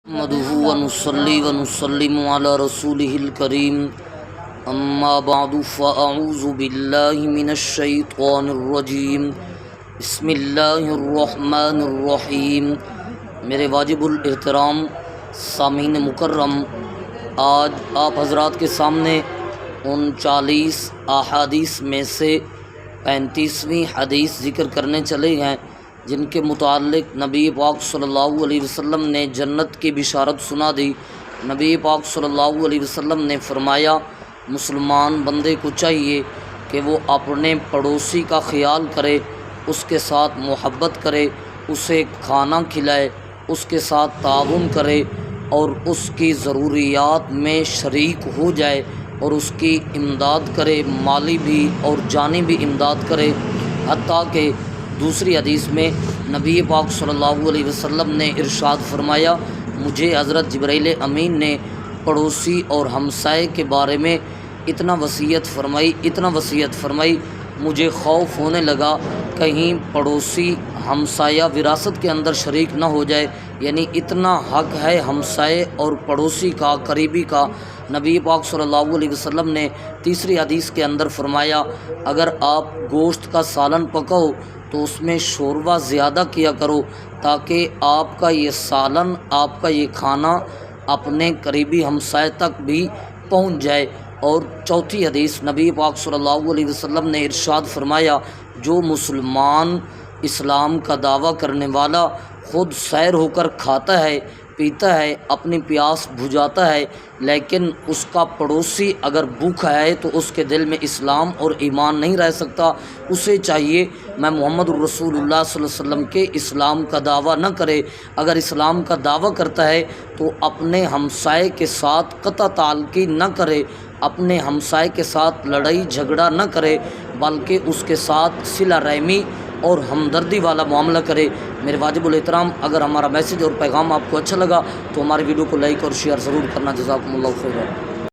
نحمده ونصلي ونسلم على رسوله الكريم اما بعد فاعوذ بالله من الشیطان الرجیم بسم اللہ الرحمن الرحیم۔ میرے واجب الاحترام سامعین مکرم، آج آپ حضرات کے سامنے 39 احادیث میں سے 35ویں حدیث ذکر کرنے چلے ہیں، جن کے متعلق نبی پاک صلی اللہ علیہ وسلم نے جنت کی بشارت سنا دی۔ نبی پاک صلی اللہ علیہ وسلم نے فرمایا، مسلمان بندے کو چاہیے کہ وہ اپنے پڑوسی کا خیال کرے، اس کے ساتھ محبت کرے، اسے کھانا کھلائے، اس کے ساتھ تعاون کرے اور اس کی ضروریات میں شریک ہو جائے اور اس کی امداد کرے، مالی بھی اور جانی بھی امداد کرے۔ حتیٰ کہ دوسری حدیث میں نبی پاک صلی اللہ علیہ وسلم نے ارشاد فرمایا، مجھے حضرت جبرائیل امین نے پڑوسی اور ہمسائے کے بارے میں اتنا وصیت فرمائی، مجھے خوف ہونے لگا کہیں پڑوسی ہمسایہ وراثت کے اندر شریک نہ ہو جائے، یعنی اتنا حق ہے ہمسائے اور پڑوسی کا، قریبی کا۔ نبی پاک صلی اللہ علیہ وسلم نے تیسری حدیث کے اندر فرمایا، اگر آپ گوشت کا سالن پکاؤ تو اس میں شوربہ زیادہ کیا کرو تاکہ آپ کا یہ سالن، آپ کا یہ کھانا اپنے قریبی ہمسائے تک بھی پہنچ جائے۔ اور چوتھی حدیث نبی پاک صلی اللہ علیہ وسلم نے ارشاد فرمایا، جو مسلمان اسلام کا دعویٰ کرنے والا خود سیر ہو کر کھاتا ہے، پیتا ہے، اپنی پیاس بجھاتا ہے، لیکن اس کا پڑوسی اگر بھوکا ہے تو اس کے دل میں اسلام اور ایمان نہیں رہ سکتا، اسے چاہیے میں محمد الرسول اللہ صلی اللہ علیہ وسلم کے اسلام کا دعویٰ نہ کرے۔ اگر اسلام کا دعویٰ کرتا ہے تو اپنے ہمسائے کے ساتھ قطع تعلقی نہ کرے، اپنے ہمسائے کے ساتھ لڑائی جھگڑا نہ کرے، بلکہ اس کے ساتھ صلہ رحمی اور ہمدردی والا معاملہ کرے۔ میرے واجب الاحترام، اگر ہمارا میسیج اور پیغام آپ کو اچھا لگا تو ہماری ویڈیو کو لائک اور شیئر ضرور کرنا۔ جزاکم اللہ خیرا۔